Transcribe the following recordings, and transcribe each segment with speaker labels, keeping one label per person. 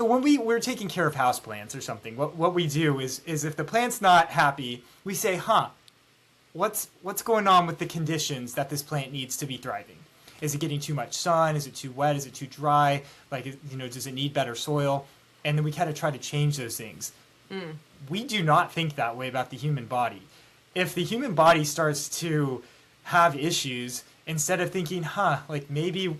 Speaker 1: So when we're taking care of houseplants or something, what we do is if the plant's not happy, we say, what's going on with the conditions that this plant needs to be thriving? Is it getting too much sun? Is it too wet? Is it too dry? Does it need better soil? And then we kind of try to change those things. We do not think that way about the human body. If the human body starts to have issues, instead of thinking, maybe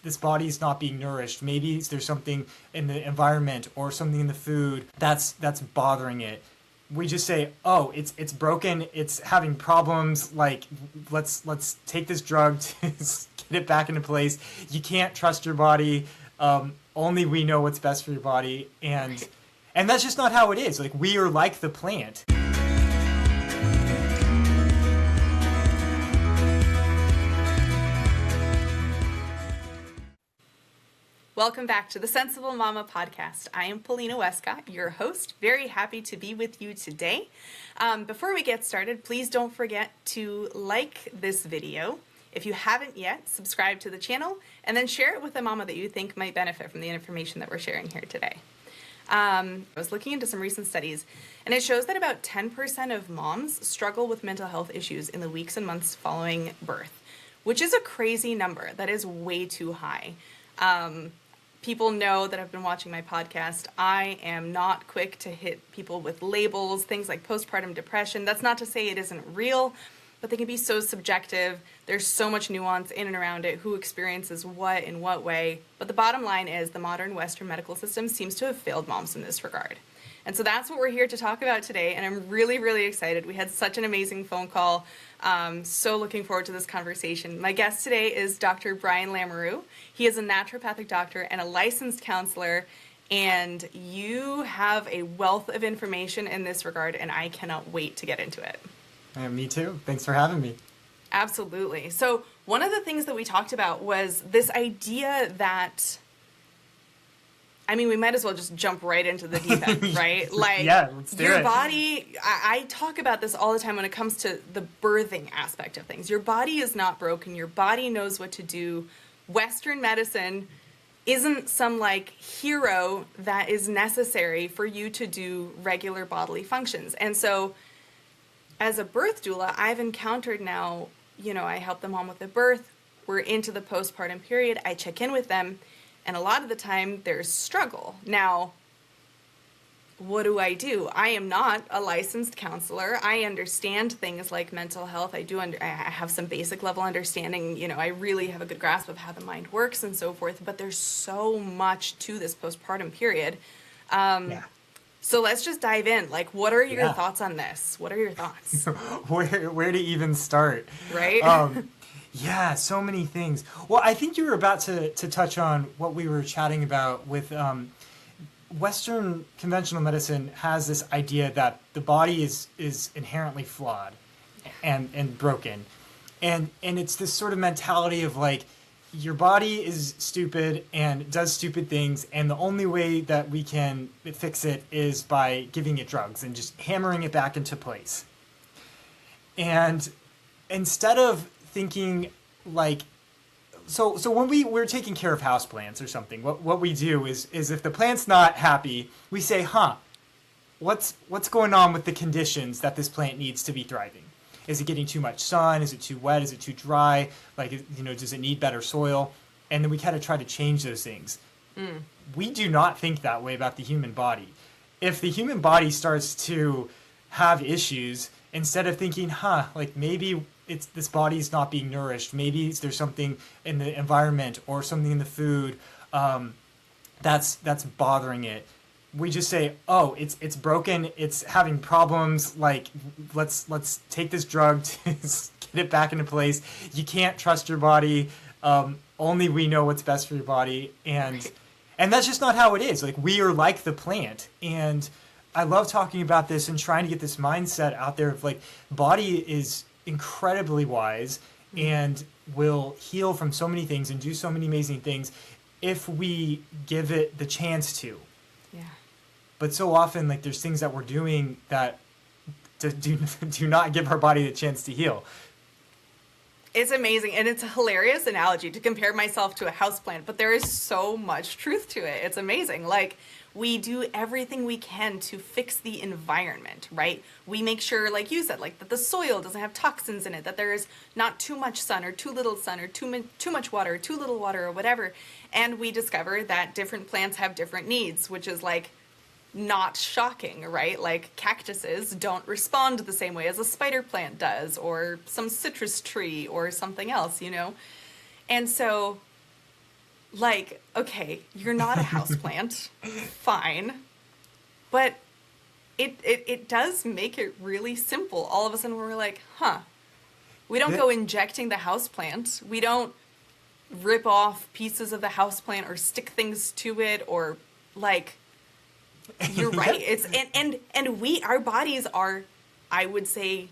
Speaker 1: this body is not being nourished, maybe there's something in the environment or something in the food that's bothering it, we just say, oh, it's broken, it's having problems, let's take this drug to get it back into place. You can't trust your body. Only we know what's best for your body, and that's just not how it is. We are like the plant.
Speaker 2: Welcome back to the Sensible Mama podcast. I am Paulina Westcott, your host. Very happy to be with you today. Before we get started, please don't forget to like this video. If you haven't yet, subscribe to the channel and then share it with a mama that you think might benefit from the information that we're sharing here today. I was looking into some recent studies, and it shows that about 10% of moms struggle with mental health issues in the weeks and months following birth, which is a crazy number. That is way too high. People know that I've been watching my podcast. I am not quick to hit people with labels, things like postpartum depression. That's not to say it isn't real, but they can be so subjective. There's so much nuance in and around it, who experiences what in what way. But the bottom line is the modern Western medical system seems to have failed moms in this regard. And so that's what we're here to talk about today, and I'm really, really excited. We had such an amazing phone call. So looking forward to this conversation. My guest today is Dr. Brian Lamoreux. He is a naturopathic doctor and a licensed counselor, and you have a wealth of information in this regard, and I cannot wait to get into it.
Speaker 1: Me too. Thanks for having me.
Speaker 2: Absolutely. So one of the things that we talked about was this idea that, we might as well just jump right into the deep end, right?
Speaker 1: Yeah, let's do
Speaker 2: your
Speaker 1: it.
Speaker 2: body, I talk about this all the time when it comes to the birthing aspect of things. Your body is not broken. Your body knows what to do. Western medicine isn't some hero that is necessary for you to do regular bodily functions. And so as a birth doula, I've encountered now, I help the mom with the birth. We're into the postpartum period. I check in with them. And a lot of the time, there's struggle. Now, what do? I am not a licensed counselor. I understand things like mental health. I have some basic level understanding. I really have a good grasp of how the mind works and so forth. But there's so much to this postpartum period. So let's just dive in. What are your thoughts on this? What are your thoughts?
Speaker 1: Where to even start?
Speaker 2: Right?
Speaker 1: Yeah, so many things. Well, I think you were about to touch on what we were chatting about with Western conventional medicine has this idea that the body is inherently flawed and broken. And it's this sort of mentality of your body is stupid and does stupid things, and the only way that we can fix it is by giving it drugs and just hammering it back into place. And instead of thinking so when we're taking care of houseplants or something, what we do is if the plant's not happy, we say, what's going on with the conditions that this plant needs to be thriving? Is it getting too much sun? Is it too wet? Is it too dry? Does it need better soil? And then we kind of try to change those things. We do not think that way about the human body. If the human body starts to have issues, instead of thinking, maybe this body is not being nourished, maybe there's something in the environment or something in the food that's bothering it, we just say, oh, it's broken, it's having problems, let's take this drug to get it back into place. You can't trust your body. Only we know what's best for your body, and that's just not how it is. We are like the plant, and I love talking about this and trying to get this mindset out there of body is incredibly wise and will heal from so many things and do so many amazing things if we give it the chance to.
Speaker 2: Yeah.
Speaker 1: But so often, there's things that we're doing that do not give our body the chance to heal.
Speaker 2: It's amazing, and it's a hilarious analogy to compare myself to a houseplant, but there is so much truth to it. It's amazing. We do everything we can to fix the environment, right? We make sure, like you said, like that the soil doesn't have toxins in it, that there's not too much sun or too little sun or too much water or too little water or whatever. And we discover that different plants have different needs, which is like not shocking, right? Like cactuses don't respond the same way as a spider plant does, or some citrus tree or something else, you know? And so, like, okay, you're not a houseplant, fine, but it does make it really simple. All of a sudden we're like, huh, we don't go injecting the houseplant. We don't rip off pieces of the houseplant or stick things to it, or like, you're right. It's and we, our bodies are, I would say,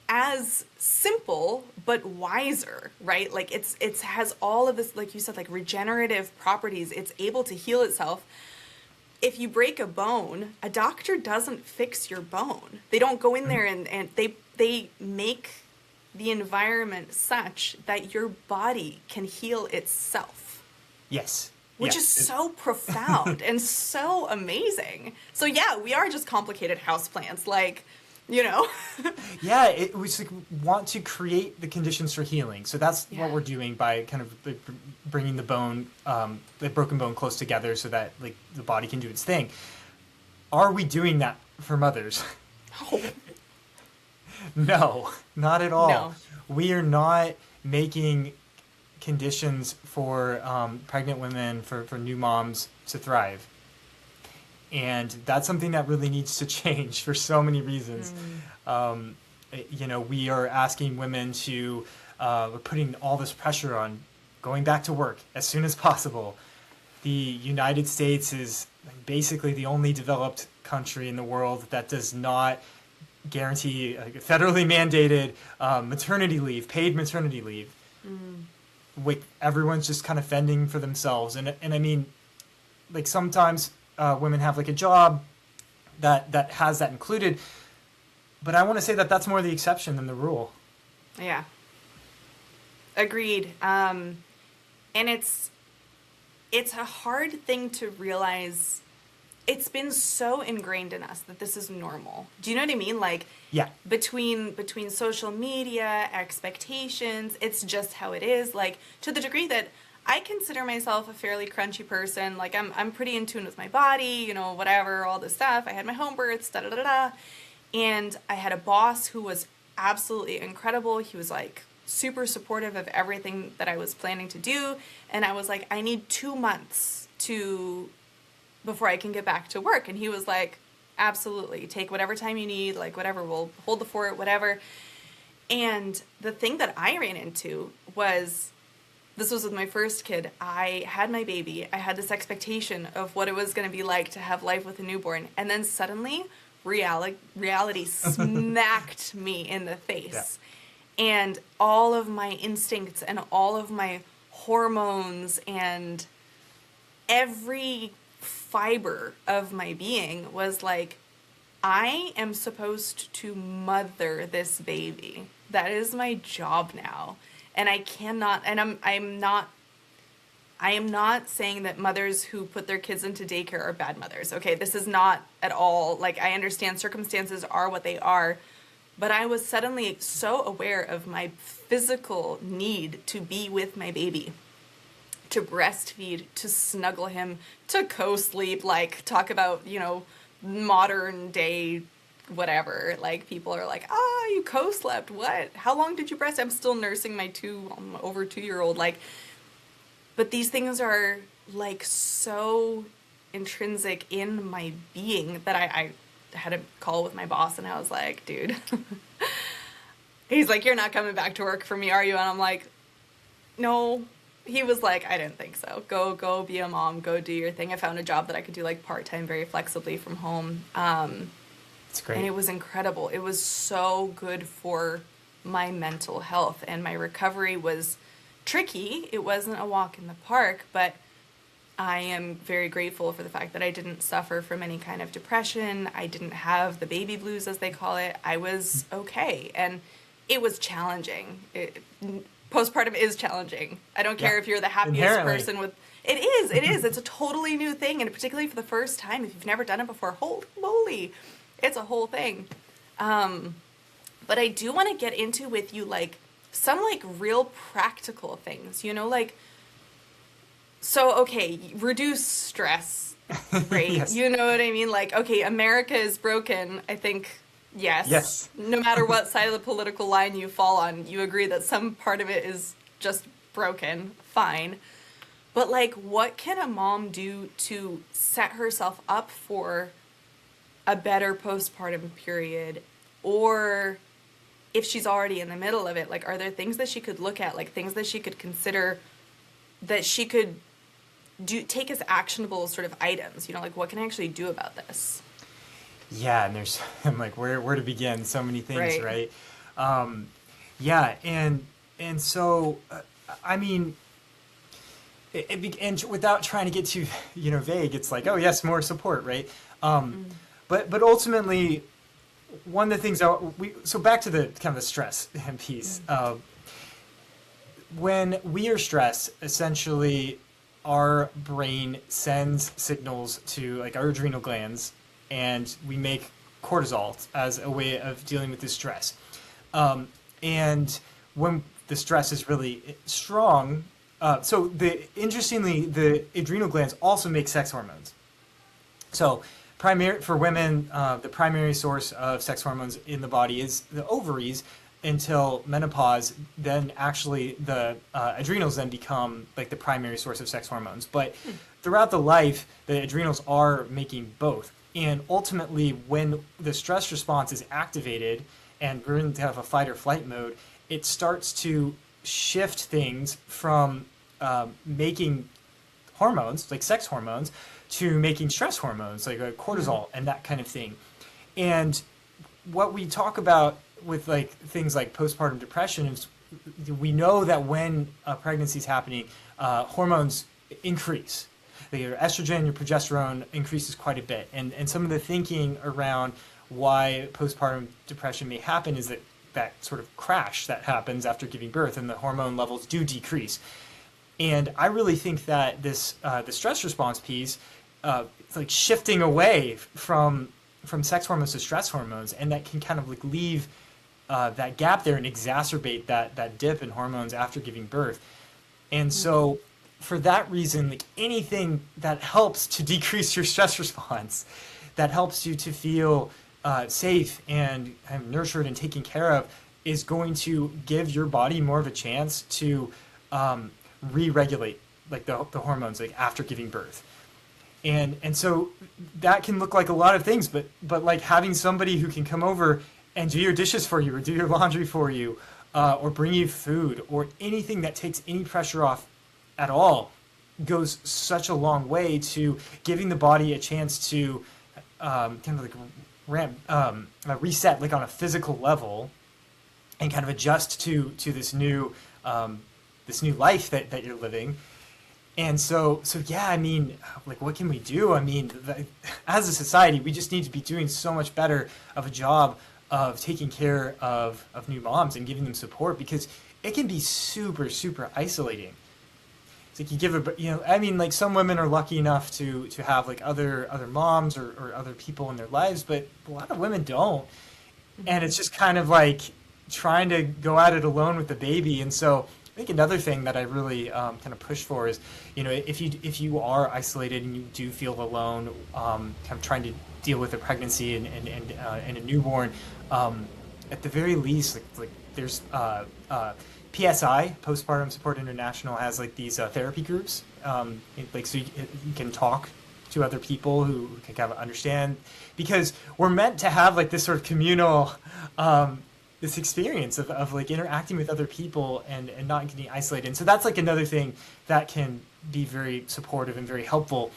Speaker 2: as simple but wiser, right? Like it's has all of this, like you said, like regenerative properties. It's able to heal itself. If you break a bone, a doctor doesn't fix your bone. They don't go in there and they make the environment such that your body can heal itself.
Speaker 1: Yes.
Speaker 2: Which is so profound and so amazing. So yeah, we are just complicated houseplants, like, you know.
Speaker 1: Yeah, we just want to create the conditions for healing. So that's what we're doing by kind of bringing the bone, the broken bone close together so that like the body can do its thing. Are we doing that for mothers?
Speaker 2: No.
Speaker 1: No, not at all.
Speaker 2: No.
Speaker 1: We are not making conditions for pregnant women, for new moms to thrive. And that's something that really needs to change for so many reasons. You know, we are asking women to, we're putting all this pressure on going back to work as soon as possible. The United States is basically the only developed country in the world that does not guarantee federally mandated maternity leave, paid maternity leave. With everyone's just kind of fending for themselves. And I mean, like sometimes women have like a job that has that included, but I want to say that that's more the exception than the rule.
Speaker 2: Yeah. Agreed. And it's a hard thing to realize. It's been so ingrained in us that this is normal. Do you know what I mean? Like,
Speaker 1: yeah,
Speaker 2: between social media, expectations, it's just how it is. Like, to the degree that I consider myself a fairly crunchy person. Like, I'm pretty in tune with my body, you know, whatever, all this stuff. I had my home births, da-da-da-da. And I had a boss who was absolutely incredible. He was, like, super supportive of everything that I was planning to do. And I was like, I need 2 months before I can get back to work. And he was like, absolutely, take whatever time you need, like whatever, we'll hold the fort, whatever. And the thing that I ran into was, this was with my first kid. I had my baby. I had this expectation of what it was going to be like to have life with a newborn. And then suddenly reality smacked me in the face. Yeah. And all of my instincts and all of my hormones and every fiber of my being was like, I am supposed to mother this baby. That is my job now. And I cannot, and I am not saying that mothers who put their kids into daycare are bad mothers. Okay, this is not at all, like, I understand circumstances are what they are, but I was suddenly so aware of my physical need to be with my baby, to breastfeed, to snuggle him, to co-sleep, like, talk about, you know, modern day whatever. Like, people are like, you co-slept, what? How long did you breast? I'm still nursing my over 2-year-old, like, but these things are, like, so intrinsic in my being that I had a call with my boss, and I was like, dude, he's like, you're not coming back to work for me, are you? And I'm like, no. He was like, I didn't think so. Go be a mom. Go do your thing. I found a job that I could do, like, part-time, very flexibly from home.
Speaker 1: It's great.
Speaker 2: And it was incredible. It was so good for my mental health. And my recovery was tricky. It wasn't a walk in the park, but I am very grateful for the fact that I didn't suffer from any kind of depression. I didn't have the baby blues, as they call it. I was okay. And it was challenging. postpartum is challenging. I don't care if you're the happiest
Speaker 1: Inherently.
Speaker 2: person with. It is. It's a totally new thing, and particularly for the first time, if you've never done it before, holy moly, it's a whole thing. But I do want to get into with you, like, some, like, real practical things, you know, like, so, okay, reduce stress, right?
Speaker 1: Yes.
Speaker 2: You know what I mean? Like, okay, America is broken, I think, yes.
Speaker 1: Yes.
Speaker 2: No matter what side of the political line you fall on, you agree that some part of it is just broken, fine. But, like, what can a mom do to set herself up for a better postpartum period? Or if she's already in the middle of it, like, are there things that she could look at, like, things that she could consider that she could take as actionable sort of items? You know, like, what can I actually do about this?
Speaker 1: Yeah, and there's, I'm like, where to begin? So many things,
Speaker 2: Right.
Speaker 1: Yeah, and so, I mean, and without trying to get too, vague, it's like, oh yes, more support, right? But ultimately, one of the things so back to the kind of the stress piece. When we are stressed, essentially, our brain sends signals to like our adrenal glands, and we make cortisol as a way of dealing with this stress. And when the stress is really strong, interestingly, the adrenal glands also make sex hormones. So, for women, the primary source of sex hormones in the body is the ovaries until menopause. Then, actually, the adrenals then become like the primary source of sex hormones. But throughout the life, the adrenals are making both. And ultimately, when the stress response is activated and we're in kind of a fight or flight mode, it starts to shift things from making hormones, like sex hormones, to making stress hormones, like cortisol and that kind of thing. And what we talk about with like things like postpartum depression is we know that when a pregnancy is happening, hormones increase. Your estrogen, your progesterone increases quite a bit. And some of the thinking around why postpartum depression may happen is that sort of crash that happens after giving birth, and the hormone levels do decrease. And I really think that this the stress response piece, it's like shifting away from sex hormones to stress hormones, and that can kind of like leave that gap there and exacerbate that dip in hormones after giving birth. And so for that reason, like anything that helps to decrease your stress response, that helps you to feel safe and nurtured and taken care of, is going to give your body more of a chance to re-regulate like the hormones like after giving birth. And so that can look like a lot of things, but like having somebody who can come over and do your dishes for you, or do your laundry for you, or bring you food, or anything that takes any pressure off at all, goes such a long way to giving the body a chance to kind of like reset like on a physical level, and kind of adjust to this new life that you're living. And so yeah, I mean, like, what can we do? I mean, as a society, we just need to be doing so much better of a job of taking care of new moms and giving them support, because it can be super, super isolating. It's like you give I mean, like, some women are lucky enough to have like other moms or other people in their lives, but a lot of women don't. And it's just kind of like trying to go at it alone with the baby. And so I think another thing that I really kind of push for is, if you are isolated and you do feel alone, kind of trying to deal with a pregnancy and a newborn, at the very least, like there's PSI, Postpartum Support International, has like these therapy groups, like so you can talk to other people who can kind of understand, because we're meant to have like this sort of communal this experience of like interacting with other people and not getting isolated. And so that's like another thing that can be very supportive and very helpful.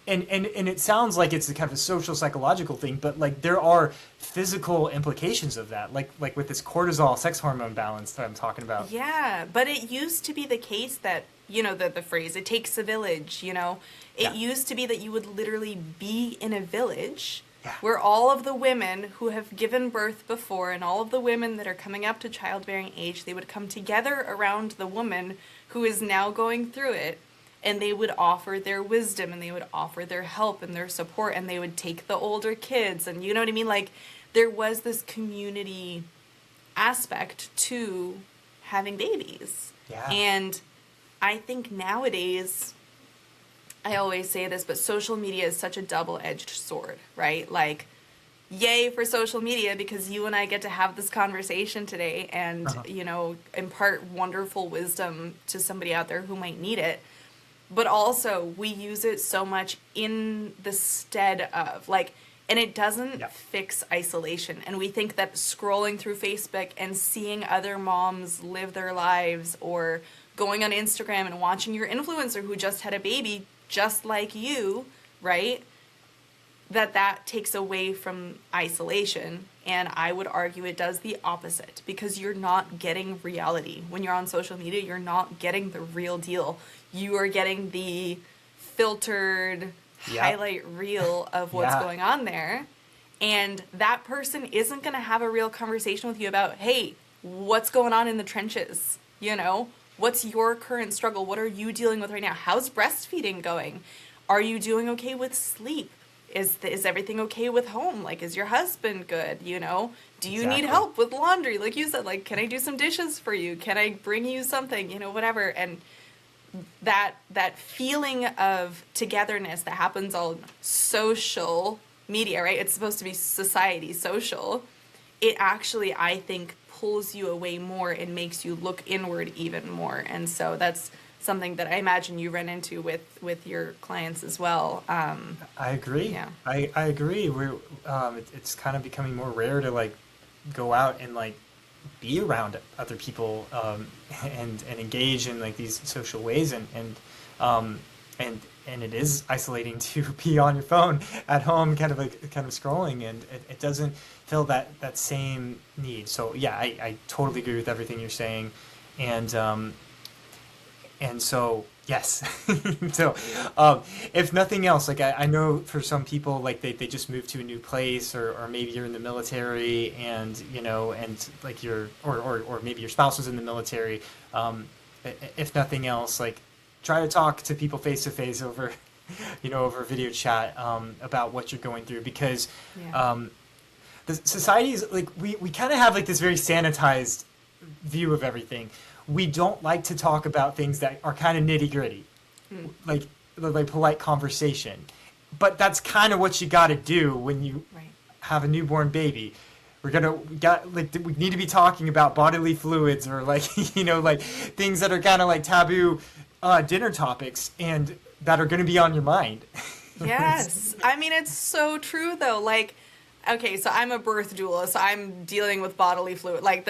Speaker 1: And it sounds like it's a kind of a social psychological thing, but like there are physical implications of that, like with this cortisol sex hormone balance that I'm talking about.
Speaker 2: Yeah, but it used to be the case that, the phrase, it takes a village, It
Speaker 1: Yeah.
Speaker 2: used to be that you would literally be in a village
Speaker 1: Yeah.
Speaker 2: where all of the women who have given birth before and all of the women that are coming up to childbearing age, they would come together around the woman who is now going through it, and they would offer their wisdom and they would offer their help and their support, and they would take the older kids, and you know what I mean? Like, there was this community aspect to having babies.
Speaker 1: Yeah.
Speaker 2: And I think nowadays, I always say this, but social media is such a double-edged sword, right? Like, yay for social media, because you and I get to have this conversation today and, you know, impart wonderful wisdom to somebody out there who might need it. But also, we use it so much in the stead of, like, and it doesn't fix isolation. And we think that scrolling through Facebook and seeing other moms live their lives, or going on Instagram and watching your influencer who just had a baby just like you, right? That takes away from isolation. And I would argue it does the opposite, because you're not getting reality. When you're on social media, you're not getting the real deal. You are getting the filtered highlight reel of what's going on there. And that person isn't going to have a real conversation with you about, hey, what's going on in the trenches? You know, what's your current struggle? What are you dealing with right now? How's breastfeeding going? Are you doing okay with sleep? Is everything okay with home? Like, is your husband good? You know, do you need help with laundry? Like you said, like, can I do some dishes for you? Can I bring you something? You know, whatever. And that feeling of togetherness that happens on social media, right? It's supposed to be society social. It actually, I think, pulls you away more and makes you look inward even more. And so that's something that I imagine you run into with your clients as well.
Speaker 1: I agree.
Speaker 2: Yeah.
Speaker 1: I agree. It's kind of becoming more rare to like go out and like be around other people and engage in like these social ways, and it is isolating to be on your phone at home, kind of scrolling, and it doesn't fill that same need. So yeah, I totally agree with everything you're saying, and so yes. So if nothing else, like I know for some people, like they just moved to a new place, or maybe you're in the military, and you know, and like or maybe your spouse was in the military. If nothing else, like try to talk to people face to face over, you know, over video chat about what you're going through, because the society is like, we kind of have like this very sanitized view of everything. We don't like to talk about things that are kind of nitty gritty, like polite conversation. But that's kind of what you got to do when you have a newborn baby. We need to be talking about bodily fluids, or like, you know, like things that are kind of like taboo dinner topics, and that are going to be on your mind.
Speaker 2: Yes. I mean, it's so true though. Like, okay, so I'm a birth doula, so I'm dealing with bodily fluid. Like,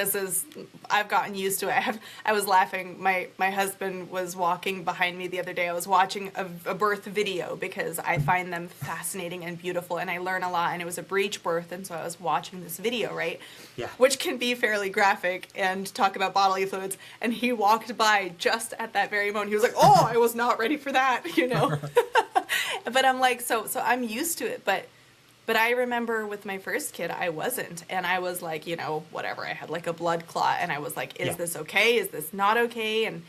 Speaker 2: I've gotten used to it. I was laughing. My husband was walking behind me the other day. I was watching a birth video, because I find them fascinating and beautiful, and I learn a lot. And it was a breech birth, and so I was watching this video, right?
Speaker 1: Yeah.
Speaker 2: Which can be fairly graphic and talk about bodily fluids. And he walked by just at that very moment. He was like, "Oh, I was not ready for that," you know? But I'm like, so I'm used to it, But I remember with my first kid, I wasn't. And I was like, you know, whatever. I had like a blood clot, and I was like, is this okay? Is this not okay? And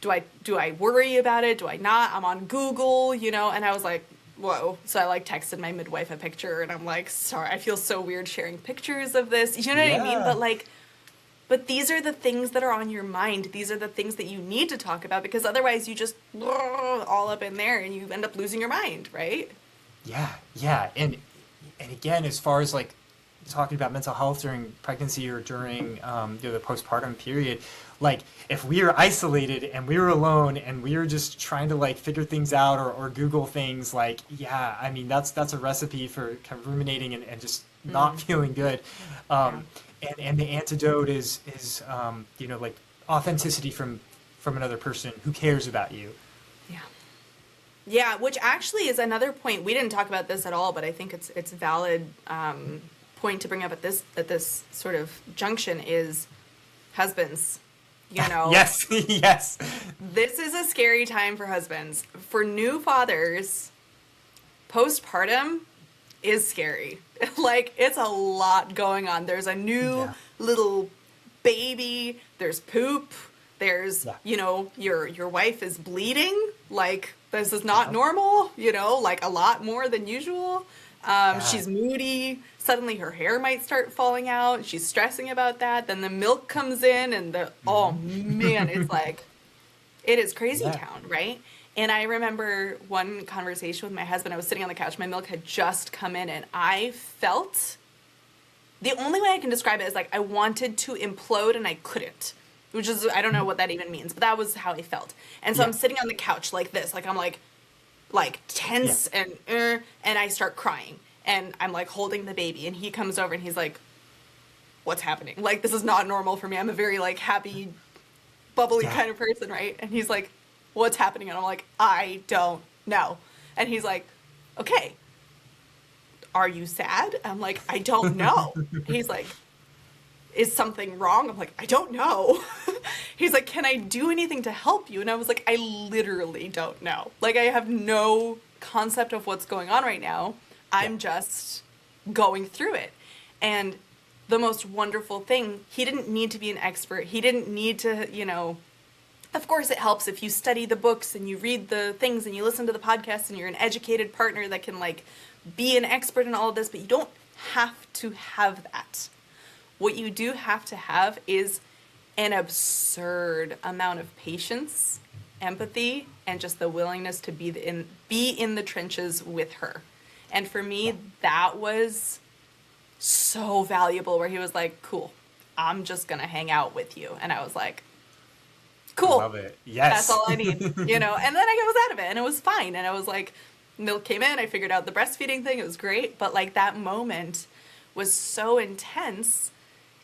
Speaker 2: do I worry about it? Do I not? I'm on Google, you know? And I was like, whoa. So I like texted my midwife a picture, and I'm like, sorry, I feel so weird sharing pictures of this. You know what I mean? But these are the things that are on your mind. These are the things that you need to talk about, because otherwise you just all up in there and you end up losing your mind, right?
Speaker 1: Yeah. And again, as far as like talking about mental health during pregnancy or during the postpartum period, like if we are isolated and we were alone and we were just trying to like figure things out, or Google things, like, yeah, I mean, that's a recipe for kind of ruminating and just not feeling good. And the antidote is you know, like authenticity from another person who cares about you.
Speaker 2: Yeah, which actually is another point. We didn't talk about this at all, but I think it's a valid point to bring up at this sort of junction is husbands. You know,
Speaker 1: yes.
Speaker 2: This is a scary time for husbands. For new fathers, postpartum is scary. Like, it's a lot going on. There's a new little baby, there's poop, there's, you know, your wife is bleeding. Like, this is not normal, you know, like a lot more than usual. She's moody. Suddenly her hair might start falling out. She's stressing about that. Then the milk comes in and oh man, it's like, it is crazy town, right? And I remember one conversation with my husband. I was sitting on the couch. My milk had just come in, and I felt, the only way I can describe it is like I wanted to implode and I couldn't, which is, I don't know what that even means, but that was how I felt. And so I'm sitting on the couch like this, like I'm like tense and I start crying, and I'm like holding the baby, and he comes over and he's like, what's happening? Like, this is not normal for me. I'm a very like happy, bubbly kind of person, right? And he's like, what's happening? And I'm like, I don't know. And he's like, okay, are you sad? I'm like, I don't know. He's like, is something wrong? I'm like, I don't know. He's like, can I do anything to help you? And I was like, I literally don't know. Like, I have no concept of what's going on right now. I'm just going through it. And the most wonderful thing, he didn't need to be an expert. He didn't need to, you know, of course it helps if you study the books and you read the things and you listen to the podcasts and you're an educated partner that can like be an expert in all of this, but you don't have to have that. What you do have to have is an absurd amount of patience, empathy, and just the willingness to be in the trenches with her. And for me, that was so valuable, where he was like, cool, I'm just gonna hang out with you. And I was like, cool.
Speaker 1: Love it. Yes.
Speaker 2: That's all I need, you know? And then I was out of it and it was fine. And I was like, milk came in, I figured out the breastfeeding thing, it was great. But like, that moment was so intense.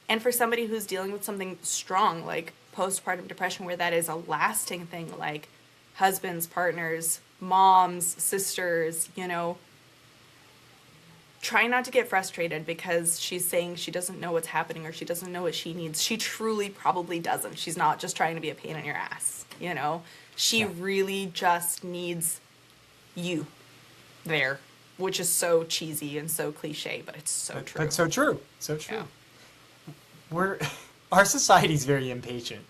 Speaker 2: And for somebody who's dealing with something strong, like postpartum depression, where that is a lasting thing, like husbands, partners, moms, sisters, you know, try not to get frustrated because she's saying she doesn't know what's happening or she doesn't know what she needs. She truly probably doesn't. She's not just trying to be a pain in your ass, you know? She really just needs you there, which is so cheesy and so cliche, but it's so true.
Speaker 1: But so true. So true. Our society's very impatient.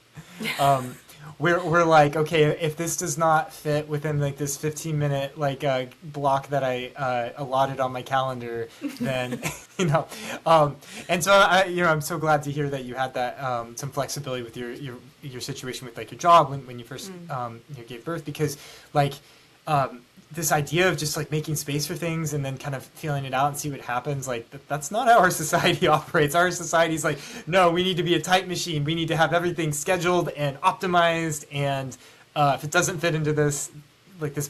Speaker 1: We're like, okay, if this does not fit within like this 15-minute like block that I allotted on my calendar, then you know. And so I'm so glad to hear that you had that some flexibility with your situation with like your job when you first you gave birth, because like this idea of just like making space for things and then kind of feeling it out and see what happens, like that's not how our society operates. Our society's like, no, we need to be a tight machine. We need to have everything scheduled and optimized, and if it doesn't fit into this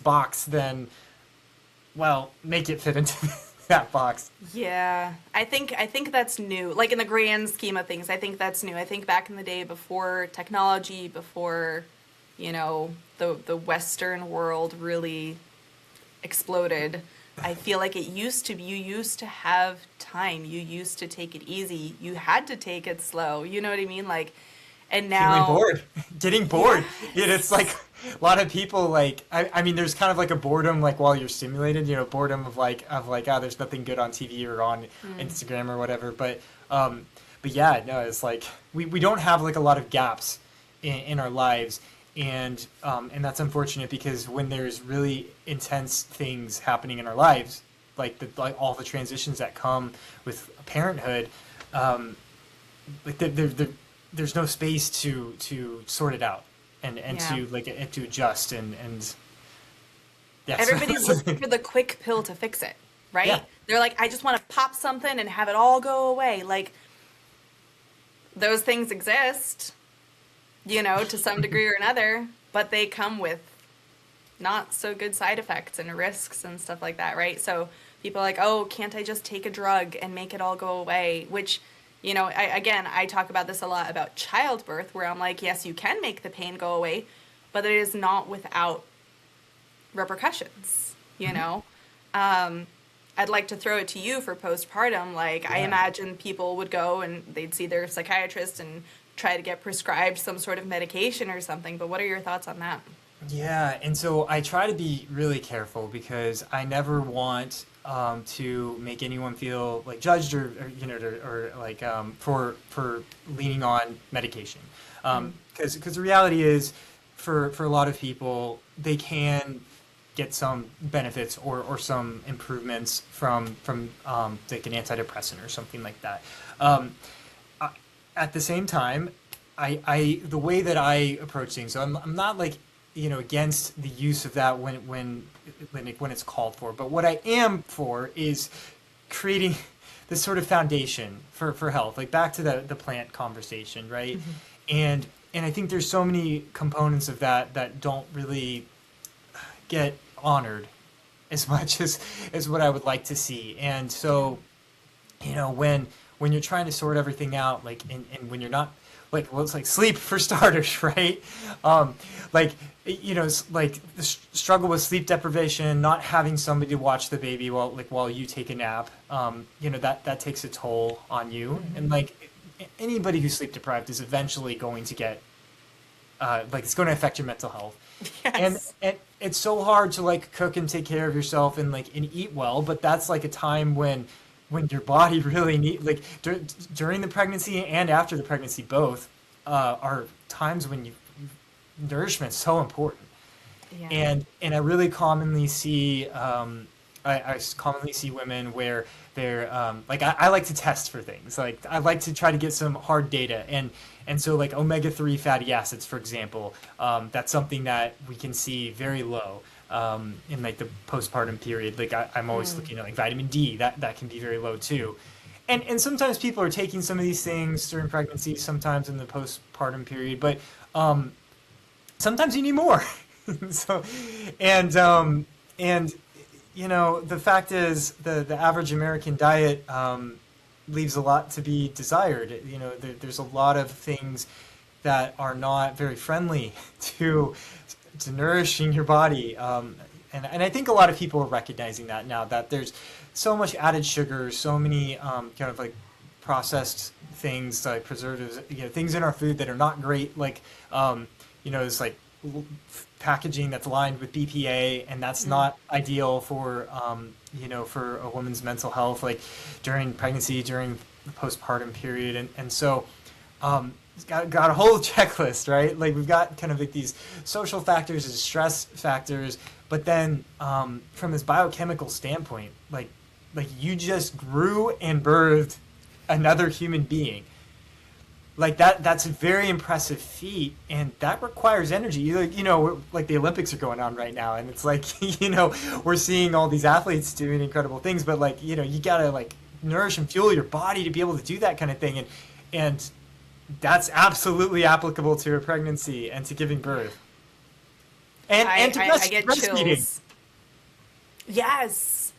Speaker 1: box, then well, make it fit into that box.
Speaker 2: Yeah, I think that's new. Like in the grand scheme of things, I think that's new. I think back in the day, before technology, before, you know, the Western world really exploded, I feel like you used to have time. You used to take it easy. You had to take it slow. You know what I mean? Like, and now
Speaker 1: getting bored. Yeah, it's like a lot of people like, I mean, there's kind of like a boredom, like while you're stimulated, you know, boredom of like, there's nothing good on TV or on Instagram or whatever. But yeah, no, it's like, we don't have like a lot of gaps in our lives. And that's unfortunate, because when there's really intense things happening in our lives, like all the transitions that come with parenthood, like there's no space to sort it out and to adjust and yeah.
Speaker 2: Everybody's looking for the quick pill to fix it, right?
Speaker 1: Yeah.
Speaker 2: They're like, I just want to pop something and have it all go away. Like, those things exist, you know, to some degree or another, but they come with not so good side effects and risks and stuff like that, right? So people are like, oh, can't I just take a drug and make it all go away? Which, you know, I talk about this a lot about childbirth, where I'm like, yes, you can make the pain go away, but it is not without repercussions, you know? I'd like to throw it to you for postpartum. Like, I imagine people would go and they'd see their psychiatrist and try to get prescribed some sort of medication or something, but what are your thoughts on that?
Speaker 1: Yeah, and so I try to be really careful, because I never want to make anyone feel like judged or you know or like for leaning on medication, because the reality is for a lot of people they can get some benefits or some improvements from like an antidepressant or something like that. At the same time, the way that I approach things, so I'm not like against the use of that when it's called for, but what I am for is creating this sort of foundation for health, like back to the plant conversation, right? And I think there's so many components of that don't really get honored as much as what I would like to see. And so, when you're trying to sort everything out, like, and when you're not, like, well, it's like sleep for starters, right? Like, like the struggle with sleep deprivation, not having somebody to watch the baby while you take a nap, that takes a toll on you. And like anybody who's sleep deprived is eventually going to get, it's going to affect your mental health.
Speaker 2: Yes.
Speaker 1: And it's so hard to like cook and take care of yourself and eat well, but that's like a time when your body really during the pregnancy and after the pregnancy both are times when nourishment's so important.
Speaker 2: Yeah.
Speaker 1: And I really commonly see I commonly see women where they're I like to test for things, like I like to try to get some hard data, and so like omega-3 fatty acids, for example, that's something that we can see very low in like the postpartum period. Like I'm always looking at like vitamin D, that can be very low too. And sometimes people are taking some of these things during pregnancy, sometimes in the postpartum period, but sometimes you need more. So and the fact is the average American diet leaves a lot to be desired. There's a lot of things that are not very friendly to nourishing your body. And I think a lot of people are recognizing that now, that there's so much added sugar, so many kind of like processed things, like preservatives, things in our food that are not great. Like, it's like packaging that's lined with BPA, and that's not ideal for for a woman's mental health, like during pregnancy, during the postpartum period. And so got a whole checklist, right? Like we've got kind of like these social factors and stress factors, but then from this biochemical standpoint, like you just grew and birthed another human being. Like that's a very impressive feat, and that requires energy. Like the Olympics are going on right now, and it's like, we're seeing all these athletes doing incredible things, but like, you gotta like nourish and fuel your body to be able to do that kind of thing. And that's absolutely applicable to a pregnancy and to giving birth. And to
Speaker 2: I get
Speaker 1: breastfeeding.
Speaker 2: chills. Yes.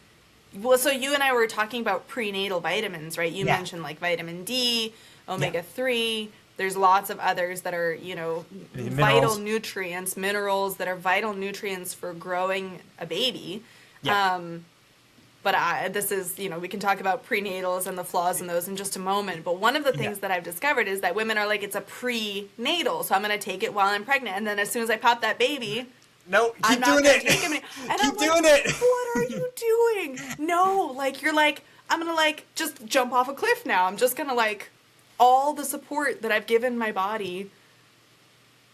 Speaker 2: Well, so you and I were talking about prenatal vitamins, right? You mentioned like vitamin D, omega-3. There's lots of others that are, vital nutrients, minerals that are vital nutrients for growing a baby.
Speaker 1: Yeah.
Speaker 2: But this is, we can talk about prenatals and the flaws in those in just a moment. But one of the things that I've discovered is that women are like, it's a prenatal, so I'm going to take it while I'm pregnant. And then as soon as I pop that baby,
Speaker 1: no,
Speaker 2: I'm
Speaker 1: keep
Speaker 2: not
Speaker 1: doing
Speaker 2: gonna
Speaker 1: it.
Speaker 2: take him and
Speaker 1: Keep
Speaker 2: I'm
Speaker 1: doing
Speaker 2: like,
Speaker 1: it.
Speaker 2: what are you doing? No, like you're like, I'm gonna like just jump off a cliff now. I'm just gonna like all the support that I've given my body.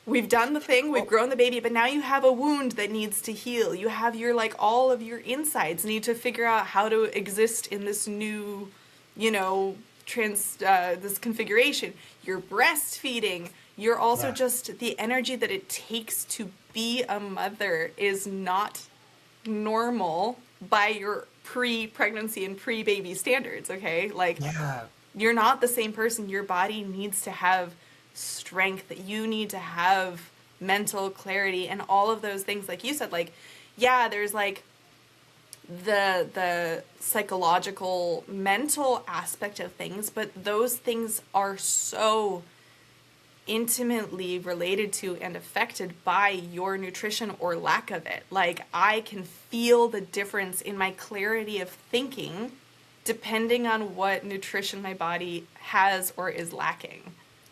Speaker 2: We've done the thing, we've grown the baby, but now you have a wound that needs to heal. You have your like all of your insides need to figure out how to exist in this new, this configuration. You're breastfeeding. You're also just the energy that it takes to be a mother is not normal by your pre-pregnancy and pre-baby standards, okay? Like, you're not the same person. Your body needs to have strength. You need to have mental clarity and all of those things. Like you said, like, there's like the psychological, mental aspect of things, but those things are so intimately related to and affected by your nutrition or lack of it. Like I can feel the difference in my clarity of thinking depending on what nutrition my body has or is lacking,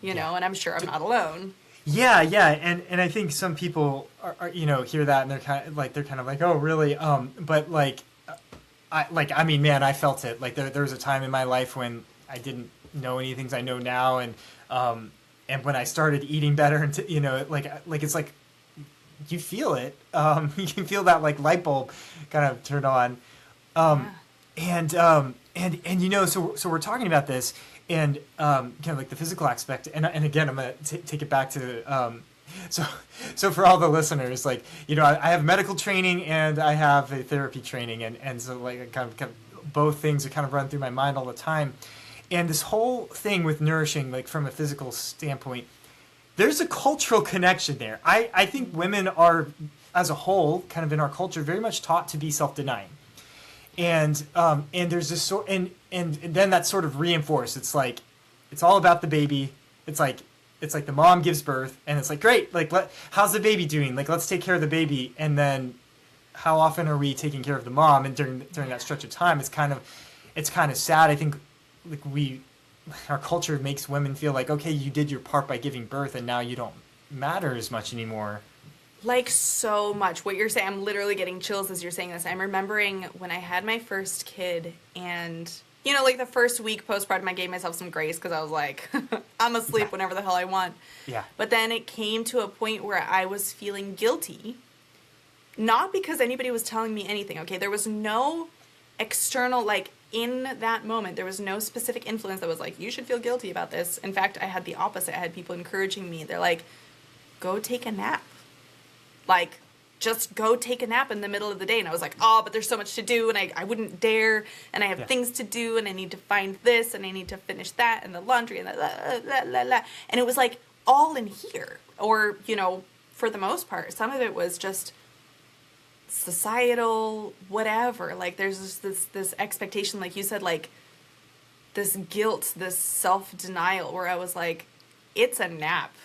Speaker 2: and I'm sure I'm not alone.
Speaker 1: Yeah. And I think some people are hear that and they're kind of like, oh really? But like, I mean, man, I felt it. Like there was a time in my life when I didn't know any things I know now, and when I started eating better, and it's like you feel it. You can feel that like light bulb kind of turn on, and so we're talking about this, and kind of like the physical aspect, and again, I'm gonna take it back to. So for all the listeners, like, I have medical training and I have a therapy training, and so like kind of both things are kind of run through my mind all the time. And this whole thing with nourishing, like from a physical standpoint, there's a cultural connection there. I think women are, as a whole, kind of in our culture, very much taught to be self-denying. And there's this and then that's sort of reinforced. It's like, it's all about the baby. It's like the mom gives birth, and it's like, great, like, how's the baby doing? Like, let's take care of the baby. And then how often are we taking care of the mom? And during that stretch of time, it's kind of sad. I think like our culture makes women feel like, okay, you did your part by giving birth, and now you don't matter as much anymore.
Speaker 2: Like, so much. What you're saying, I'm literally getting chills as you're saying this. I'm remembering when I had my first kid, and like the first week postpartum, I gave myself some grace because I was like, I'm asleep whenever the hell I want.
Speaker 1: Yeah.
Speaker 2: But then it came to a point where I was feeling guilty, not because anybody was telling me anything. Okay, there was no external, like, in that moment, there was no specific influence that was like, you should feel guilty about this. In fact, I had the opposite. I had people encouraging me. They're like, go take a nap. Like, just go take a nap in the middle of the day. And I was like, but there's so much to do, and I wouldn't dare, and I have things to do, and I need to find this, and I need to finish that, and the laundry, and and it was like all in here. Or, for the most part, some of it was just societal, whatever. Like, there's this expectation, like you said, like this guilt, this self-denial, where I was like, it's a nap.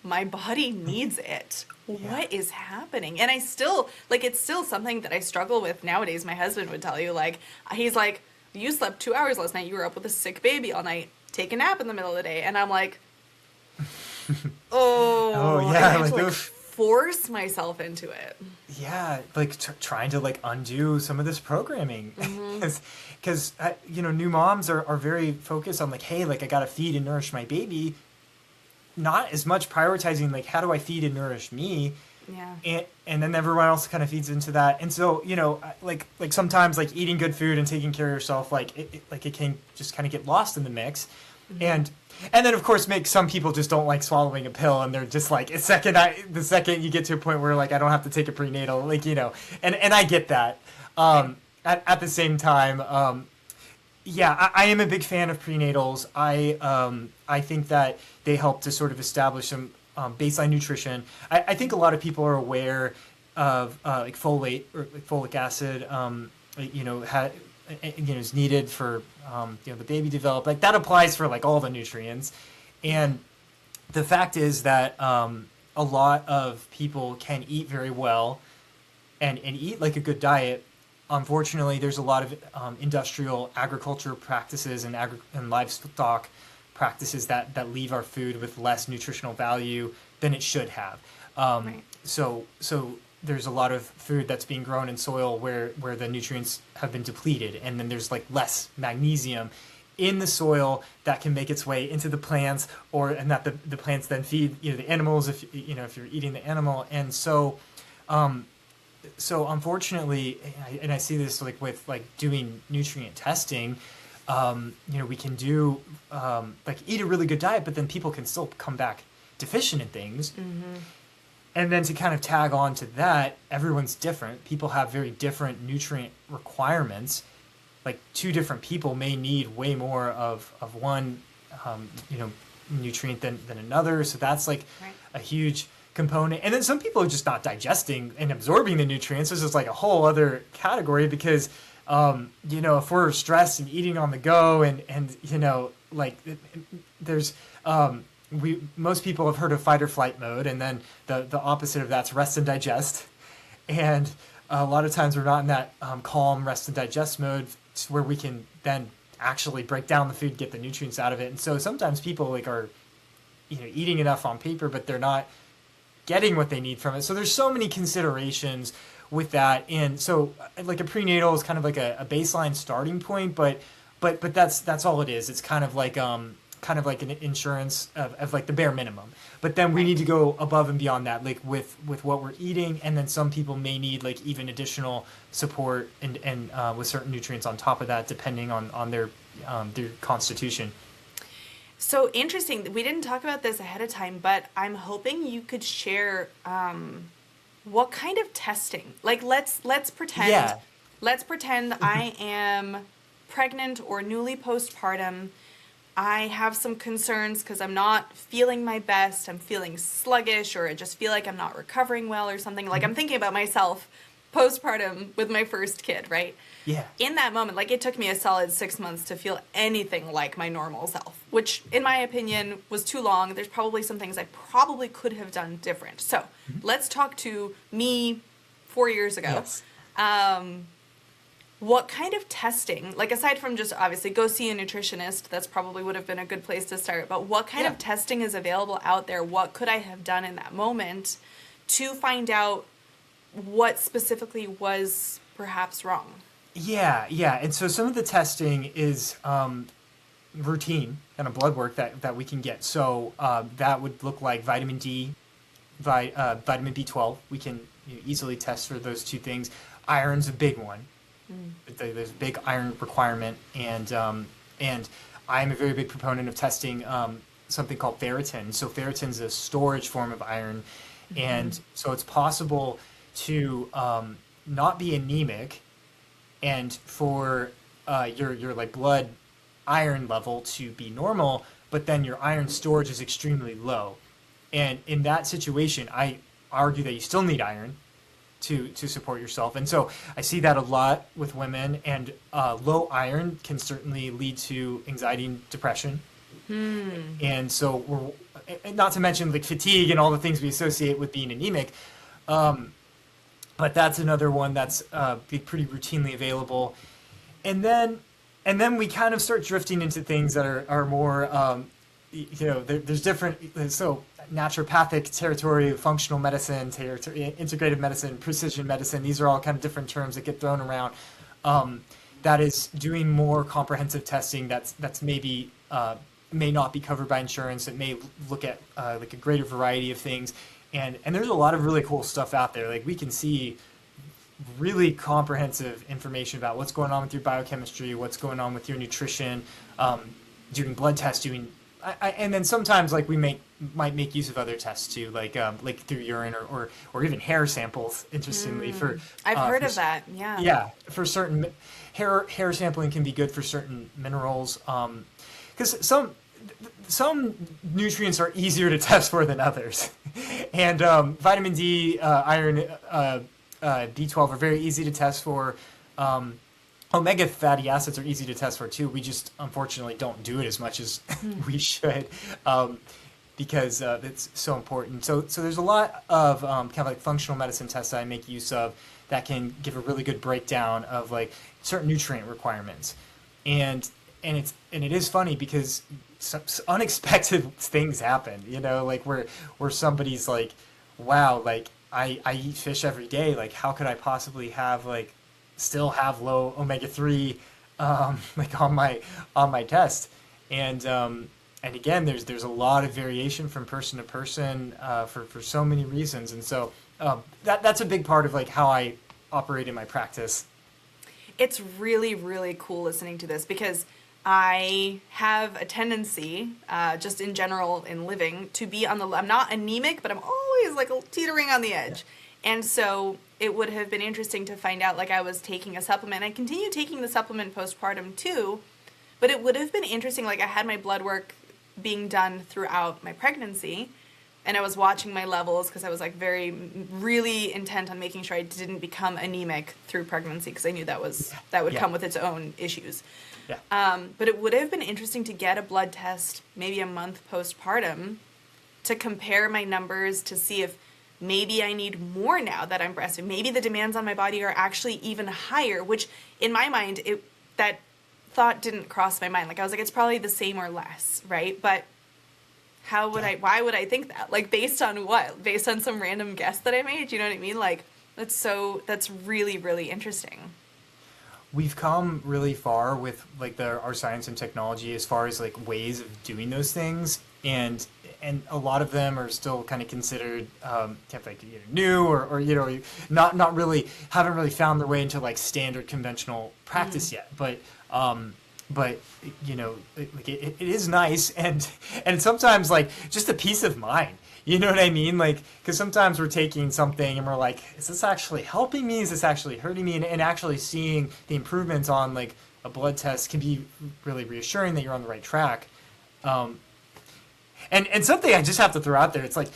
Speaker 2: My body needs it. What is happening? And I still, like, it's still something that I struggle with nowadays. My husband would tell you, like, he's like, you slept 2 hours last night. You were up with a sick baby all night. Take a nap in the middle of the day. And I'm like, I have to, like, force myself into it.
Speaker 1: Yeah, like trying to like undo some of this programming, because new moms are very focused on like, hey, like I gotta feed and nourish my baby, not as much prioritizing like how do I feed and nourish me. And then everyone else kind of feeds into that. And so like sometimes like eating good food and taking care of yourself, like it can just kind of get lost in the mix. And then of course some people just don't like swallowing a pill, and they're just like, the second you get to a point where like I don't have to take a prenatal, like, and I get that. At the same time, I am a big fan of prenatals. I think that they help to sort of establish some baseline nutrition. I think a lot of people are aware of like folate or like folic acid, is needed for the baby develop. Like that applies for like all the nutrients. And the fact is that a lot of people can eat very well and eat like a good diet. Unfortunately, there's a lot of industrial agriculture practices and livestock practices that leave our food with less nutritional value than it should have. So there's a lot of food that's being grown in soil where the nutrients have been depleted, and then there's like less magnesium in the soil that can make its way into the plants, and that the plants then feed the animals if you're eating the animal. And so unfortunately, and I see this like with like doing nutrient testing, we can do like eat a really good diet, but then people can still come back deficient in things. And then to kind of tag on to that, everyone's different. People have very different nutrient requirements. Like 2 different people may need way more of one, nutrient than another. So that's like a huge component. And then some people are just not digesting and absorbing the nutrients. This is like a whole other category because, if we're stressed and eating on the go and like there's, most people have heard of fight or flight mode, and then the opposite of that's rest and digest. And a lot of times we're not in that calm rest and digest mode where we can then actually break down the food, get the nutrients out of it. And so sometimes people like are eating enough on paper, but they're not getting what they need from it. So there's so many considerations with that. And so like a prenatal is kind of like a baseline starting point, but that's all it is. It's kind of like an insurance of like the bare minimum. But then we need to go above and beyond that, like with what we're eating, and then some people may need like even additional support and with certain nutrients on top of that, depending on their constitution.
Speaker 2: So interesting. We didn't talk about this ahead of time, but I'm hoping you could share what kind of testing. Like let's pretend I am pregnant or newly postpartum. I have some concerns because I'm not feeling my best. I'm feeling sluggish, or I just feel like I'm not recovering well or something. Like I'm thinking about myself postpartum with my first kid, right?
Speaker 1: Yeah.
Speaker 2: In that moment, like it took me a solid 6 months to feel anything like my normal self, which in my opinion was too long. There's probably some things I probably could have done different. So let's talk to me 4 years ago.
Speaker 1: Yes.
Speaker 2: What kind of testing, like aside from just obviously go see a nutritionist, that's probably would have been a good place to start, but what kind of testing is available out there? What could I have done in that moment to find out what specifically was perhaps wrong?
Speaker 1: Yeah. And so some of the testing is routine kind of blood work that we can get. So that would look like vitamin D, vitamin B12. We can easily test for those two things. Iron's a big one. There's a big iron requirement, and I'm a very big proponent of testing something called ferritin. So ferritin is a storage form of iron, and so it's possible to not be anemic, and for your like blood iron level to be normal, but then your iron storage is extremely low. And in that situation, I argue that you still need iron to support yourself. And so I see that a lot with women, and low iron can certainly lead to anxiety and depression. And so not to mention like fatigue and all the things we associate with being anemic. But that's another one that's pretty routinely available. And then we kind of start drifting into things that are more, there's different, so naturopathic territory, functional medicine, integrative medicine, precision medicine. These are all kind of different terms that get thrown around. That is doing more comprehensive testing that's maybe may not be covered by insurance. It may look at like a greater variety of things. And there's a lot of really cool stuff out there. Like we can see really comprehensive information about what's going on with your biochemistry, what's going on with your nutrition, doing blood tests, and then sometimes like we might make use of other tests too, like through urine or even hair samples. Interestingly, for
Speaker 2: I've heard of that. Yeah.
Speaker 1: Yeah, for certain hair sampling can be good for certain minerals, because some nutrients are easier to test for than others, and vitamin D, iron, B12 are very easy to test for. Omega fatty acids are easy to test for too. We just unfortunately don't do it as much as we should, because it's so important. So there's a lot of kind of like functional medicine tests that I make use of that can give a really good breakdown of like certain nutrient requirements, and it is funny because some unexpected things happen. Like where somebody's like, wow, like I eat fish every day. Like how could I possibly have still have low omega-3 like on my test, and again there's a lot of variation from person to person for so many reasons, and so that's a big part of like how I operate in my practice.
Speaker 2: It's really, really cool listening to this because I have a tendency, just in general in living, to be I'm not anemic, but I'm always like teetering on the edge. And so it would have been interesting to find out, like I was taking a supplement. I continue taking the supplement postpartum too, but it would have been interesting, like I had my blood work being done throughout my pregnancy, and I was watching my levels because I was like really intent on making sure I didn't become anemic through pregnancy, because I knew that would come with its own issues.
Speaker 1: Yeah.
Speaker 2: But it would have been interesting to get a blood test maybe a month postpartum to compare my numbers to see if maybe I need more now that I'm breastfeeding. Maybe the demands on my body are actually even higher, which in my mind, that thought didn't cross my mind. Like I was like, it's probably the same or less, right? But why would I think that? Like, based on what? Based on some random guess that I made? You know what I mean? Like, that's really, really interesting.
Speaker 1: We've come really far with like our science and technology as far as like ways of doing those things, and a lot of them are still kind of considered like new or not really, haven't really found their way into like standard conventional practice yet. But it is nice, and sometimes like just a peace of mind. You know what I mean? Like, because sometimes we're taking something and we're like, is this actually helping me? Is this actually hurting me? And actually seeing the improvements on like a blood test can be really reassuring that you're on the right track. And something I just have to throw out there, it's like,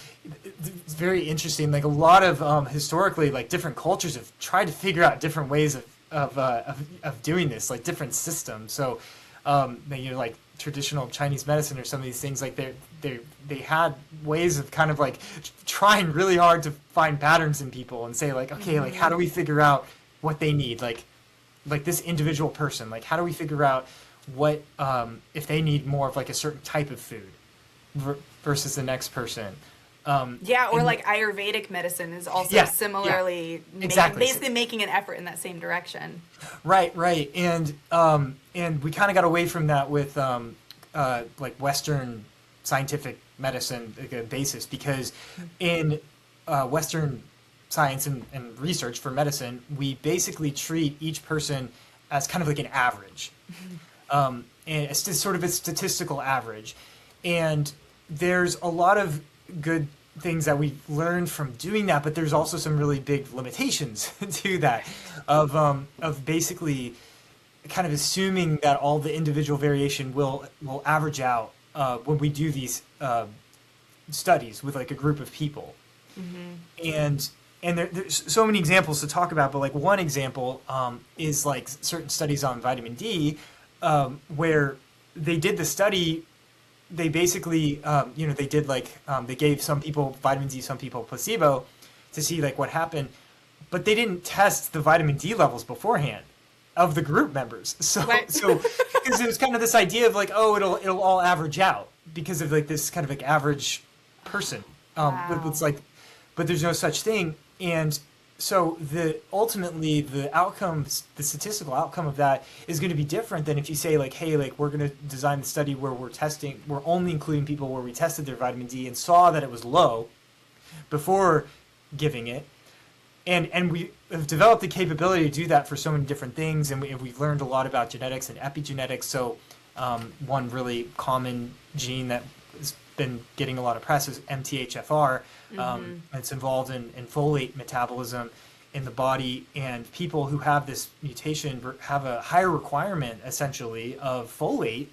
Speaker 1: it's very interesting. Like a lot of historically, like different cultures have tried to figure out different ways of doing this, like different systems. So, like traditional Chinese medicine or some of these things, like they had ways of kind of like trying really hard to find patterns in people and say like, okay, like how do we figure out what they need? Like this individual person, like how do we figure out what, if they need more of like a certain type of food versus the next person.
Speaker 2: Or like Ayurvedic medicine is also similarly basically making an effort in that same direction.
Speaker 1: Right. And we kind of got away from that with like Western scientific medicine, like a basis, because in Western science and research for medicine, we basically treat each person as kind of like an average, and it's just sort of a statistical average. And there's a lot of good things that we've learned from doing that, but there's also some really big limitations to that of basically kind of assuming that all the individual variation will average out when we do these studies with like a group of people. And there's so many examples to talk about, but like one example is like certain studies on vitamin D, where they did the study. They basically, they did like, they gave some people vitamin D, some people placebo to see like what happened, but they didn't test the vitamin D levels beforehand of the group members. So because it was kind of this idea of like, oh, it'll all average out because of like this kind of like average person. But it's like, but there's no such thing. And so ultimately the outcomes, the statistical outcome of that is going to be different than if you say like, hey, like we're going to design the study where we're only including people where we tested their vitamin D and saw that it was low before giving it. And we have developed the capability to do that for so many different things. And we've learned a lot about genetics and epigenetics. So one really common gene that has been getting a lot of press is MTHFR. It's involved in folate metabolism in the body, and people who have this mutation have a higher requirement essentially of folate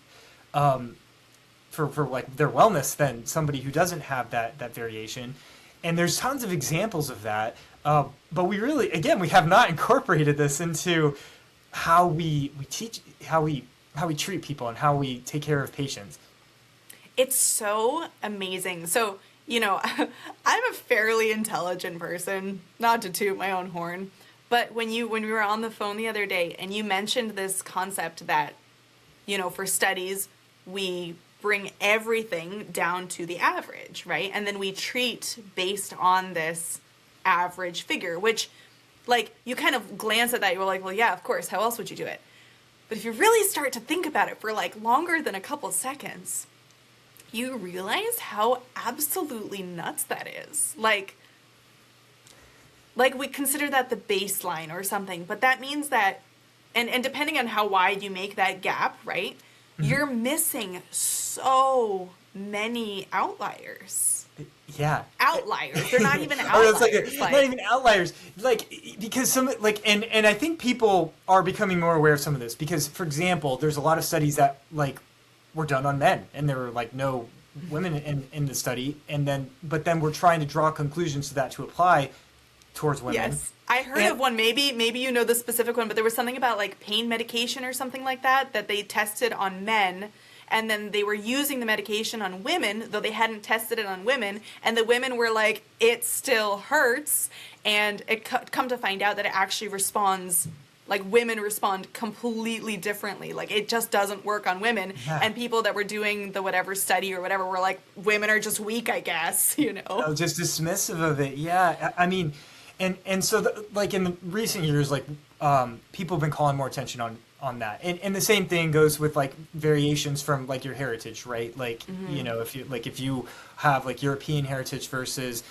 Speaker 1: for like their wellness than somebody who doesn't have that variation. And there's tons of examples of that, but we really, again, we have not incorporated this into how we teach, how we treat people and how we take care of patients.
Speaker 2: It's so amazing. So, I'm a fairly intelligent person, not to toot my own horn, but when we were on the phone the other day and you mentioned this concept that, for studies, we bring everything down to the average, right? And then we treat based on this average figure, which, like, you kind of glance at that, you're like, well, yeah, of course, how else would you do it? But if you really start to think about it for, like, longer than a couple seconds, you realize how absolutely nuts that is. Like we consider that the baseline or something, but that means that, and depending on how wide you make that gap, right, you're missing so many outliers.
Speaker 1: Yeah.
Speaker 2: Outliers. They're not even outliers.
Speaker 1: Not even outliers. Like, because and I think people are becoming more aware of some of this because, for example, there's a lot of studies that, like, were done on men, and there were like no women in the study, but then we're trying to draw conclusions to that to apply towards women.
Speaker 2: Yes, I heard of one. Maybe you know the specific one, but there was something about like pain medication or something like that they tested on men, and then they were using the medication on women, though they hadn't tested it on women, and the women were like, it still hurts, and it come to find out that it actually responds like women respond completely differently. Like it just doesn't work on women.
Speaker 1: Yeah.
Speaker 2: And people that were doing the whatever study or whatever were like, women are just weak, I guess, you know?
Speaker 1: Oh, just dismissive of it. Yeah. I mean, and so like in the recent years, like people have been calling more attention on that. And the same thing goes with like variations from like your heritage, right? Like, you know, if you have like European heritage versus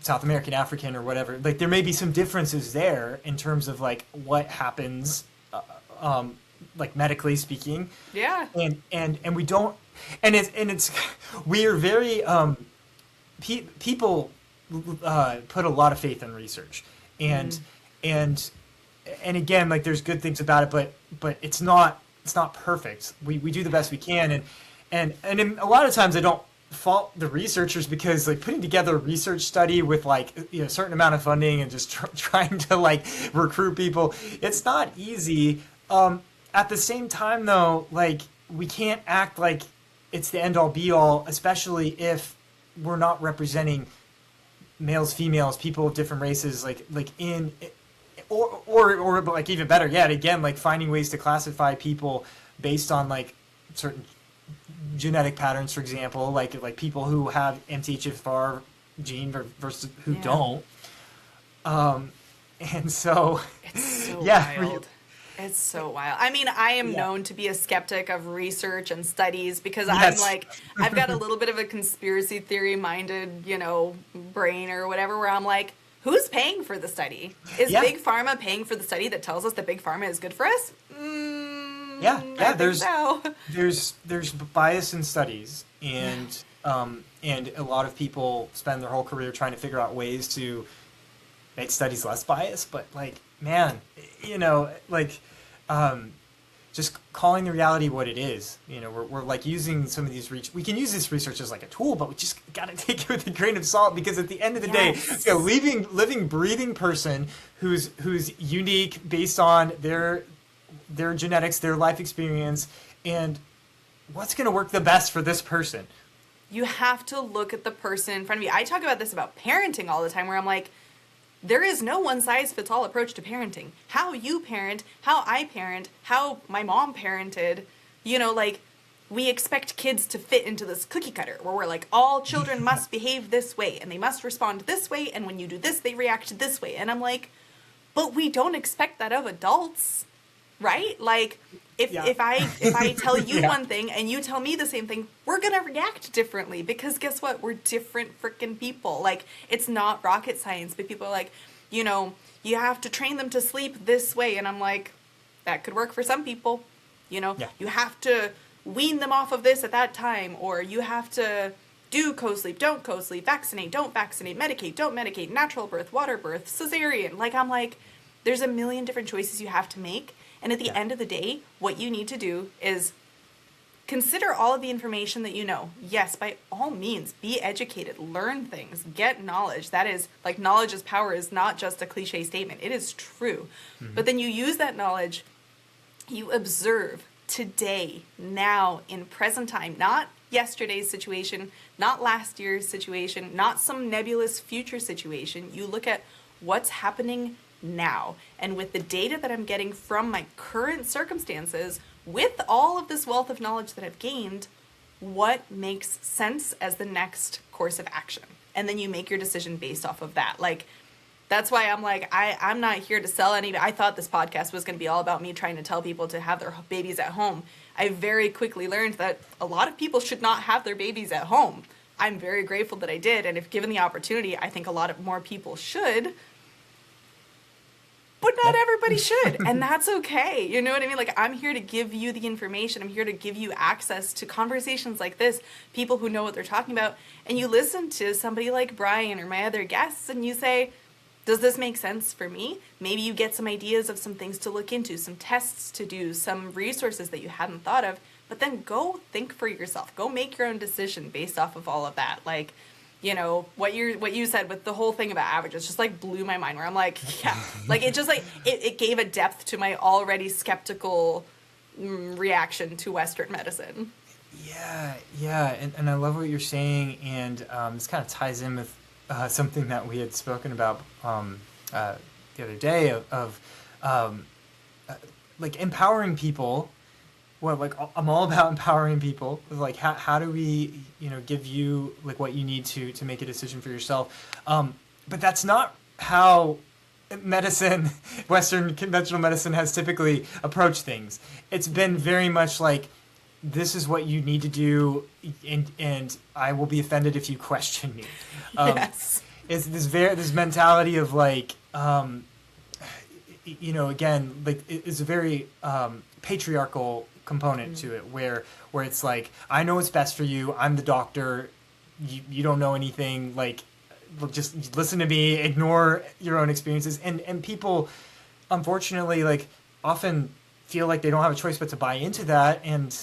Speaker 1: South American, African, or whatever, like there may be some differences there in terms of like what happens, like medically speaking.
Speaker 2: Yeah.
Speaker 1: And we don't, and it's we are very people put a lot of faith in research, and again, like there's good things about it, but it's not perfect. We do the best we can, and a lot of times I don't fault the researchers, because like putting together a research study with like, you know, a certain amount of funding and just trying to like recruit people, it's not easy. At the same time though, like we can't act like it's the end all be all, especially if we're not representing males, females, people of different races, like in or like even better yet, again, like finding ways to classify people based on like certain genetic patterns, for example, like people who have MTHFR gene versus who don't. And so
Speaker 2: It's so
Speaker 1: yeah,
Speaker 2: wild. It's so wild. I mean, I am known to be a skeptic of research and studies because I'm like, I've got a little bit of a conspiracy theory minded, you know, brain or whatever, where I'm like, who's paying for the study? Is Big Pharma paying for the study that tells us that Big Pharma is good for us? I think
Speaker 1: there's bias in studies, and a lot of people spend their whole career trying to figure out ways to make studies less biased. But like, man, you know, like just calling the reality what it is. You know, we're like using some of these we can use this research as like a tool, but we just got to take it with a grain of salt, because at the end of the day, it's a living, breathing person who's unique based on their genetics, their life experience, and what's going to work the best for this person.
Speaker 2: You have to look at the person in front of you. I talk about this about parenting all the time, where I'm like, there is no one-size-fits-all approach to parenting. How you parent, how I parent, how my mom parented, you know, like, we expect kids to fit into this cookie cutter, where we're like, all children must behave this way, and they must respond this way, and when you do this, they react this way. And I'm like, but we don't expect that of adults. Right? Like, if I tell you one thing and you tell me the same thing, we're going to react differently, because guess what? We're different freaking people. Like, it's not rocket science, but people are like, you know, you have to train them to sleep this way. And I'm like, that could work for some people. You know, you have to wean them off of this at that time, or you have to do co-sleep, don't co-sleep, vaccinate, don't vaccinate, medicate, don't medicate, natural birth, water birth, cesarean. Like, I'm like, there's a million different choices you have to make. And at the end of the day, what you need to do is consider all of the information that you know. Yes, by all means, be educated, learn things, get knowledge. That is, like, knowledge is power is not just a cliche statement. It is true. But then you use that knowledge, you observe today, now, in present time, not yesterday's situation, not last year's situation, not some nebulous future situation. You look at what's happening now, and with the data that I'm getting from my current circumstances, with all of this wealth of knowledge that I've gained, what makes sense as the next course of action? And then you make your decision based off of that. Like, that's why I'm like, I'm not here to sell any. I thought this podcast was going to be all about me trying to tell people to have their babies at home. I very quickly learned that a lot of people should not have their babies at home. I'm very grateful that I did, and if given the opportunity, I think a lot of more people should. But not everybody should, and that's okay. You know what I mean? Like, I'm here to give you the information. I'm here to give you access to conversations like this, people who know what they're talking about, and you listen to somebody like Brian or my other guests, and you say, does this make sense for me? Maybe you get some ideas of some things to look into, some tests to do, some resources that you hadn't thought of, but then go think for yourself. Go make your own decision based off of all of that. Like, you know, what you said with the whole thing about averages just like blew my mind, where I'm like, yeah, like it just like it gave a depth to my already skeptical reaction to Western medicine.
Speaker 1: Yeah, and I love what you're saying, and this kind of ties in with something that we had spoken about the other day of like empowering people. Well, like I'm all about empowering people. Like how do we, give you like what you need to make a decision for yourself. But that's not how medicine, Western conventional medicine, has typically approached things. It's been very much like, this is what you need to do, and I will be offended if you question me.
Speaker 2: Yes.
Speaker 1: It's this mentality of like, again, like it's a very patriarchal component to it, where it's like, I know what's best for you. I'm the doctor. You don't know anything. Like, just listen to me. Ignore your own experiences. And people, unfortunately, like often feel like they don't have a choice but to buy into that, and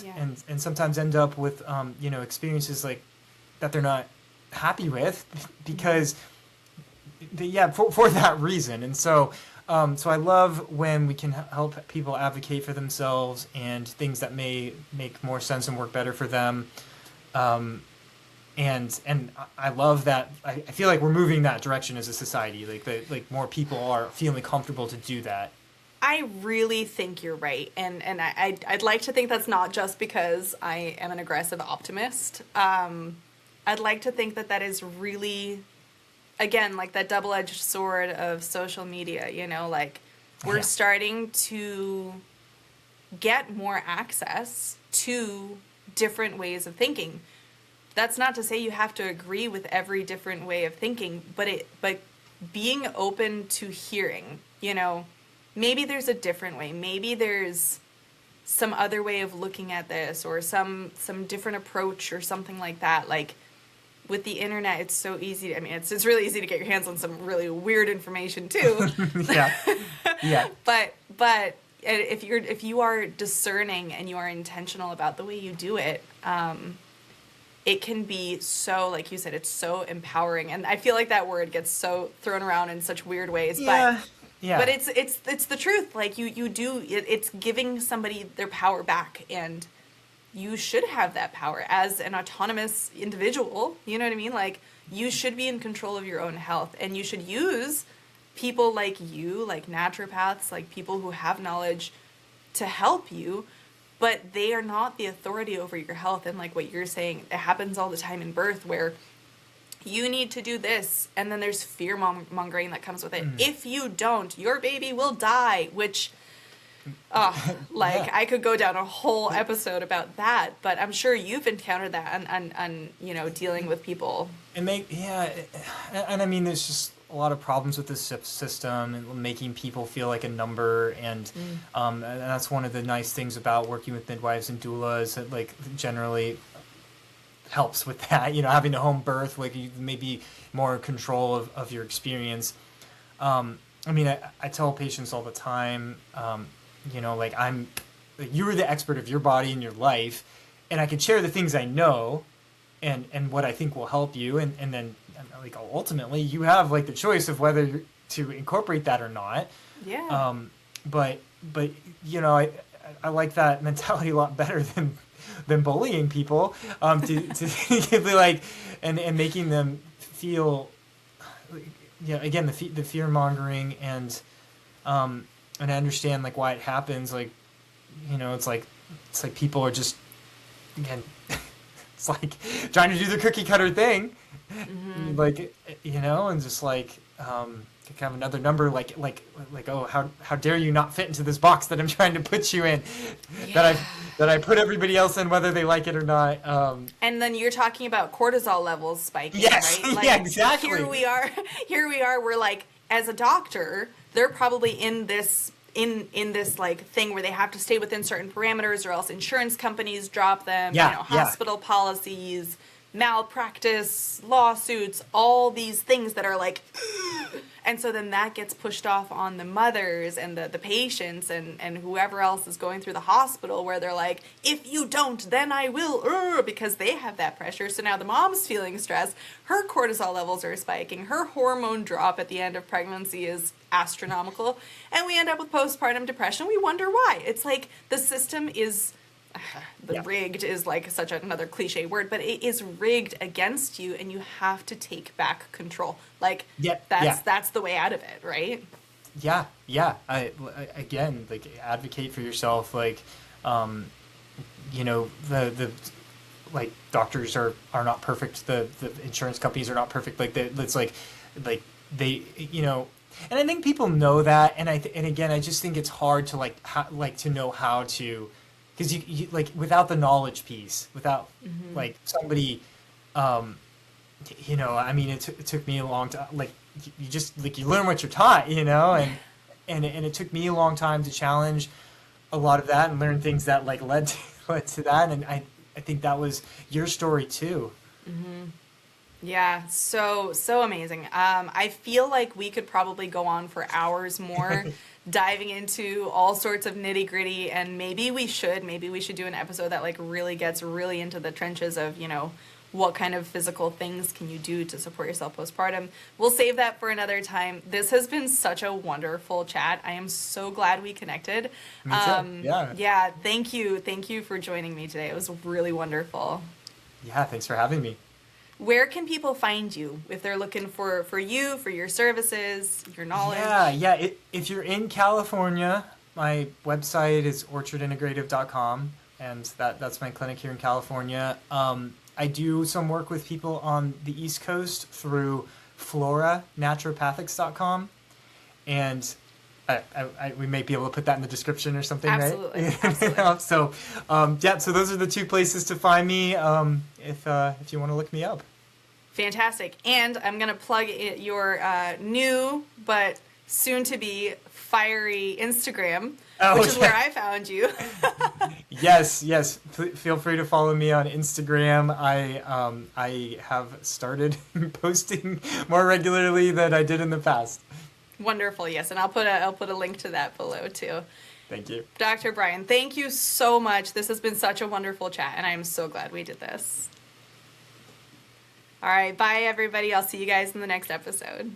Speaker 1: sometimes end up with experiences like that they're not happy with because for that reason. And so I love when we can help people advocate for themselves and things that may make more sense and work better for them. And I love that. I feel like we're moving that direction as a society. Like more people are feeling comfortable to do that.
Speaker 2: I really think you're right, and I'd like to think that's not just because I am an aggressive optimist. I'd like to think that is really, again, like that double-edged sword of social media. Like we're starting to get more access to different ways of thinking. That's not to say you have to agree with every different way of thinking, but being open to hearing, maybe there's a different way. Maybe there's some other way of looking at this, or some different approach or something like that. Like with the internet, it's so easy. It's really easy to get your hands on some really weird information too.
Speaker 1: Yeah.
Speaker 2: But if you are discerning and you are intentional about the way you do it, it can be so, like you said, it's so empowering. And I feel like that word gets so thrown around in such weird ways.
Speaker 1: Yeah.
Speaker 2: But it's the truth. Like it's giving somebody their power back, and you should have that power as an autonomous individual. You know what I mean? Like you should be in control of your own health, and you should use people like you, like naturopaths, like people who have knowledge to help you, but they are not the authority over your health. And like what you're saying, it happens all the time in birth where you need to do this, and then there's fear mongering that comes with it. If you don't, your baby will die, which I could go down a whole episode about that, but I'm sure you've encountered that and dealing with people.
Speaker 1: And I mean, there's just a lot of problems with this system and making people feel like a number, and that's one of the nice things about working with midwives and doulas, that like generally helps with that, having a home birth, like you may be more in control of your experience. I tell patients all the time, you're the expert of your body and your life, and I can share the things I know and what I think will help you, and then like ultimately you have like the choice of whether to incorporate that or not. But I like that mentality a lot better than bullying people, to be like, and making them feel, again, the fear mongering, and I understand like why it happens. Like, it's like people are just, again, it's like trying to do the cookie cutter thing, like, and just like, kind of another number, like, oh, how dare you not fit into this box that I'm trying to put you in, that I put everybody else in, whether they like it or not.
Speaker 2: And then you're talking about cortisol levels spiking,
Speaker 1: yes,
Speaker 2: right? Like,
Speaker 1: yeah, exactly.
Speaker 2: Here we are. We're like, as a doctor, they're probably in this like thing where they have to stay within certain parameters, or else insurance companies drop them. Hospital policies, malpractice, lawsuits, all these things that are like, and so then that gets pushed off on the mothers and the patients and whoever else is going through the hospital, where they're like, if you don't, then I will, because they have that pressure. So now the mom's feeling stressed, her cortisol levels are spiking, her hormone drop at the end of pregnancy is astronomical, and we end up with postpartum depression. We wonder why. It's like the system is rigged is like such another cliche word, but it is rigged against you, and you have to take back control. Like that's the way out of it, right?
Speaker 1: Again, like, advocate for yourself. Like, the like, doctors are not perfect. The insurance companies are not perfect. Like, it's like they, and I think people know that. And again, I just think it's hard to to know how to, because you like, without the knowledge piece, without like somebody, I mean, it took me a long time. Like, you just, like, you learn what you're taught, and it took me a long time to challenge a lot of that and learn things that, like, led to that. And I think that was your story too.
Speaker 2: Yeah, so amazing. I feel like we could probably go on for hours more diving into all sorts of nitty gritty, and maybe we should do an episode that, like, really gets really into the trenches of, what kind of physical things can you do to support yourself postpartum. We'll save that for another time. This has been such a wonderful chat. I am so glad we connected.
Speaker 1: Me too.
Speaker 2: Yeah, thank you for joining me today. It was really wonderful.
Speaker 1: Yeah, thanks for having me.
Speaker 2: Where can people find you if they're looking for you, for your services, your knowledge?
Speaker 1: If you're in California, my website is orchardintegrative.com, and that's my clinic here in California. I do some work with people on the East Coast through floranaturopathics.com, and we may be able to put that in the description or something,
Speaker 2: Absolutely.
Speaker 1: right?
Speaker 2: Absolutely.
Speaker 1: So those are the two places to find me if you want to look me up.
Speaker 2: Fantastic. And I'm going to plug your new but soon to be fiery Instagram, which is where I found you.
Speaker 1: Yes. Feel free to follow me on Instagram. I have started posting more regularly than I did in the past.
Speaker 2: Wonderful. Yes, and I'll put a link to that below too.
Speaker 1: Thank you,
Speaker 2: Dr. Brian. Thank you so much. This has been such a wonderful chat, and I am so glad we did this. All right, bye everybody. I'll see you guys in the next episode.